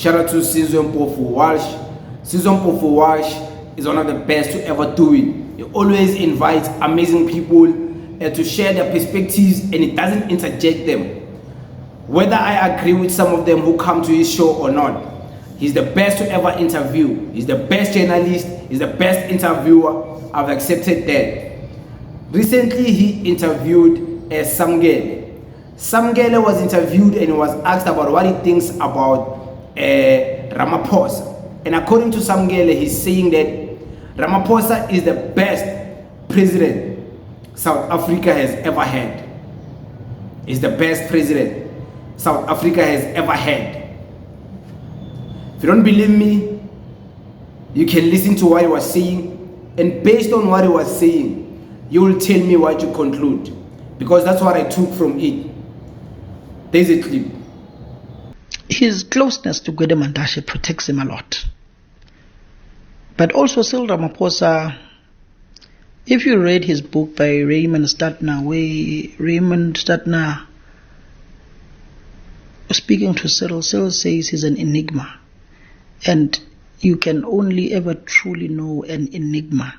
Shout out to Sizwe Mpofu Walsh. Sizwe Mpofu Walsh is one of the best to ever do it. He always invites amazing people to share their perspectives, and it doesn't interject them. Whether I agree with some of them who come to his show or not, he's the best to ever interview. He's the best journalist. He's the best interviewer. I've accepted that. Recently, he interviewed Samkele. Samkele was interviewed and he was asked about what he thinks about Ramaphosa. And according to Samkele, he's saying that Ramaphosa is the best president South Africa has ever had. He's the best president South Africa has ever had. If you don't believe me, you can listen to what he was saying, and based on what he was saying, you will tell me what you conclude, because that's what I took from it. There's a clip. His closeness to Gwede Mantashe protects him a lot. But also Cyril Ramaphosa, if you read his book by Raymond Stadner, where Raymond Stadner, speaking to Cyril says he's an enigma. And you can only ever truly know an enigma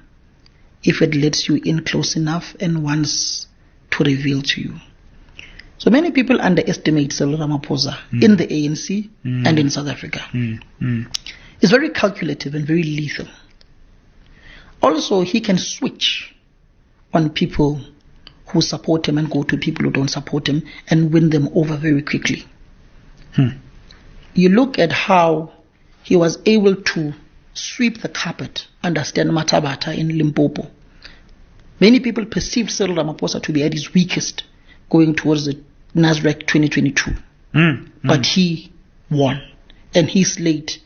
if it lets you in close enough and wants to reveal to you. So many people underestimate Cyril Ramaphosa in the ANC and in South Africa. He's very calculative and very lethal. Also, he can switch on people who support him and go to people who don't support him and win them over very quickly. You look at how he was able to sweep the carpet under Stan Matabata in Limpopo. Many people perceived Cyril Ramaphosa to be at his weakest going towards the Nasrec 2022. But he won. And his slate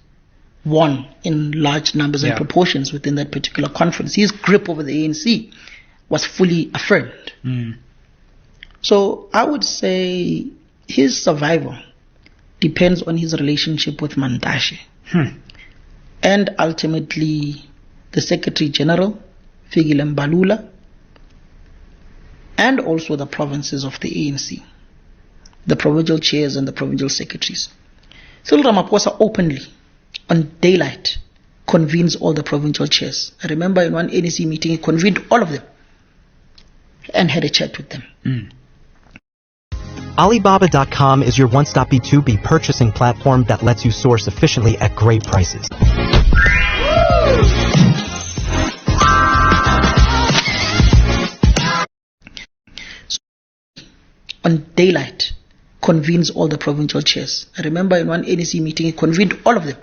won in large numbers and proportions within that particular conference. His grip over the ANC was fully affirmed. So I would say his survival depends on his relationship with Mantashe. And ultimately the Secretary General, Fikile Mbalula, and also the provinces of the ANC, the provincial chairs and the provincial secretaries. Cyril Ramaphosa openly, on daylight, convenes all the provincial chairs. I remember in one ANC meeting, he convened all of them and had a chat with them. Alibaba.com is your one-stop B2B purchasing platform that lets you source efficiently at great prices. On daylight, convenes all the provincial chairs. I remember in one ANC meeting, he convened all of them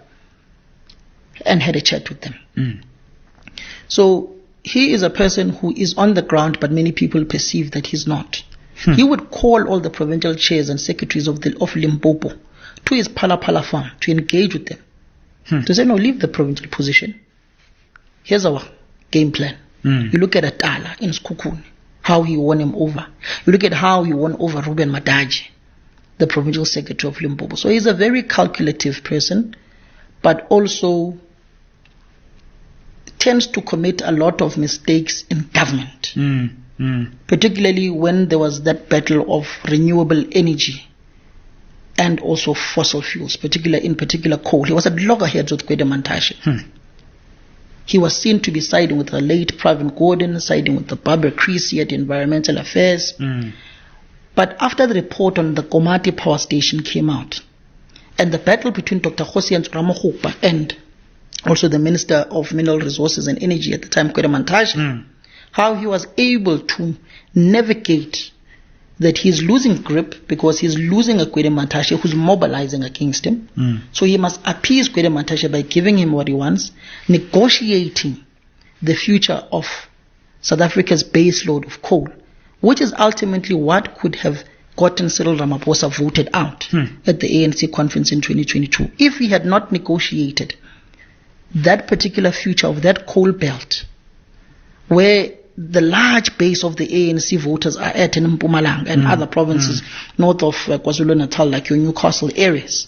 and had a chat with them. So he is a person who is on the ground, but many people perceive that he's not. He would call all the provincial chairs and secretaries of Limpopo to his Pala farm to engage with them. To say, no, leave the provincial position. Here's our game plan. You look at Atala in Skukuni, how he won him over. You look at how he won over Ruben Madaji, the provincial secretary of Limpopo. So he's a very calculative person, but also tends to commit a lot of mistakes in government. Particularly when there was that battle of renewable energy and also fossil fuels, in particular coal. He was at loggerheads with Gwede Mantashe. He was seen to be siding with the late Pravin Gordhan, siding with the Barbara Creasy at Environmental Affairs. But after the report on the Komati power station came out, and the battle between Dr. Hosian Ramaphosa and also the Minister of Mineral Resources and Energy at the time, Gwede Mantashe, how he was able to navigate that he's losing grip because he's losing a Gwede Mantashe who's mobilizing against him. So he must appease Gwede Mantashe by giving him what he wants, negotiating the future of South Africa's base load of coal, which is ultimately what could have gotten Cyril Ramaphosa voted out at the ANC conference in 2022. If he had not negotiated that particular future of that coal belt, where the large base of the ANC voters are at in Mpumalanga and other provinces north of KwaZulu-Natal, like your Newcastle areas,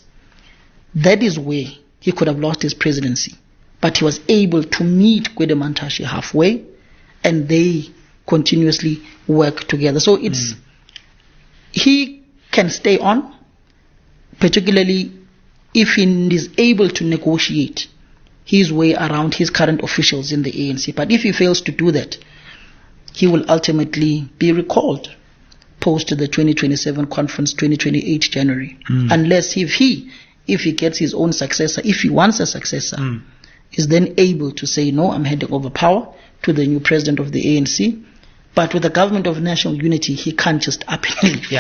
that is where he could have lost his presidency. But he was able to meet Gwede Mantashe halfway, and they continuously work together. So he can stay on, particularly if he is able to negotiate his way around his current officials in the ANC. But if he fails to do that, he will ultimately be recalled post the 2027 conference, 2028 January. Unless if he gets his own successor, if he wants a successor, is then able to say, no, I'm handing over power to the new president of the ANC. But with the government of national unity, he can't just up and leave.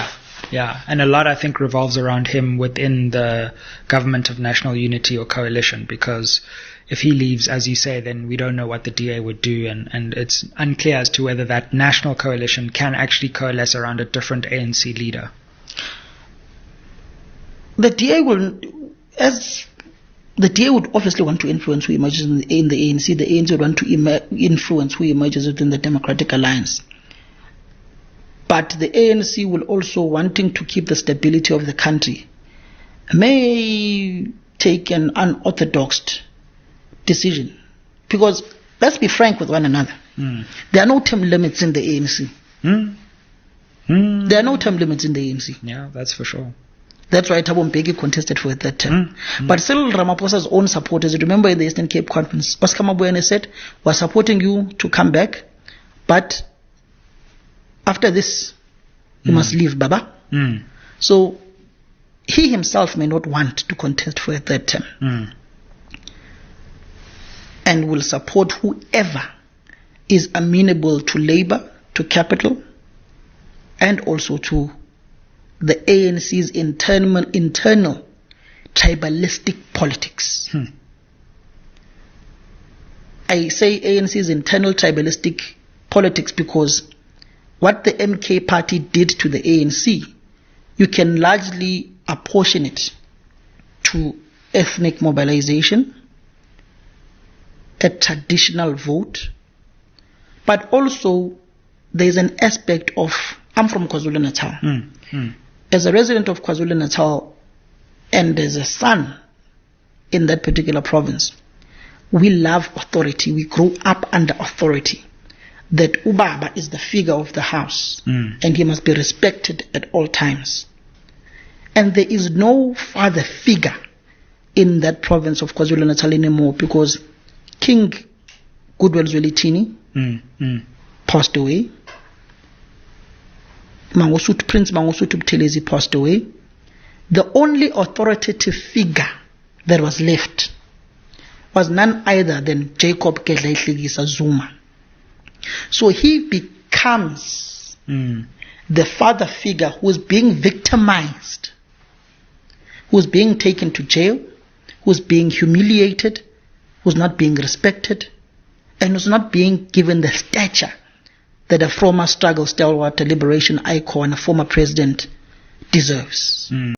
Yeah, and a lot, I think, revolves around him within the government of national unity or coalition, because if he leaves, as you say, then we don't know what the DA would do, and it's unclear as to whether that national coalition can actually coalesce around a different ANC leader. The DA would obviously want to influence who emerges in the ANC. The ANC would want to influence who emerges within the Democratic Alliance. But the ANC will also, wanting to keep the stability of the country, may take an unorthodox decision. Because let's be frank with one another. There are no term limits in the ANC. There are no term limits in the ANC. Yeah, that's for sure. That's why Thabo Mbeki contested for that term. But Cyril Ramaphosa's own supporters, remember in the Eastern Cape Conference, Oscar Mabuyane said, we're supporting you to come back, but after this, you must leave, Baba. So he himself may not want to contest for a third term. And will support whoever is amenable to labor, to capital, and also to the ANC's internal tribalistic politics. I say ANC's internal tribalistic politics because what the MK party did to the ANC, you can largely apportion it to ethnic mobilization, a traditional vote, but also there's an aspect of, I'm from KwaZulu-Natal. As a resident of KwaZulu-Natal and as a son in that particular province, we love authority. We grew up under authority. That Ubaba is the figure of the house and he must be respected at all times. And there is no father figure in that province of KwaZulu-Natal anymore because King Goodwill Zwelithini passed away. Prince Mangosuthu Buthelezi passed away. The only authoritative figure that was left was none other than Jacob Gedleyihlekisa Zuma. So he becomes the father figure who's being victimized, who's being taken to jail, who's being humiliated, who's not being respected, and who's not being given the stature that a former struggle stalwart, a liberation icon, a former president deserves.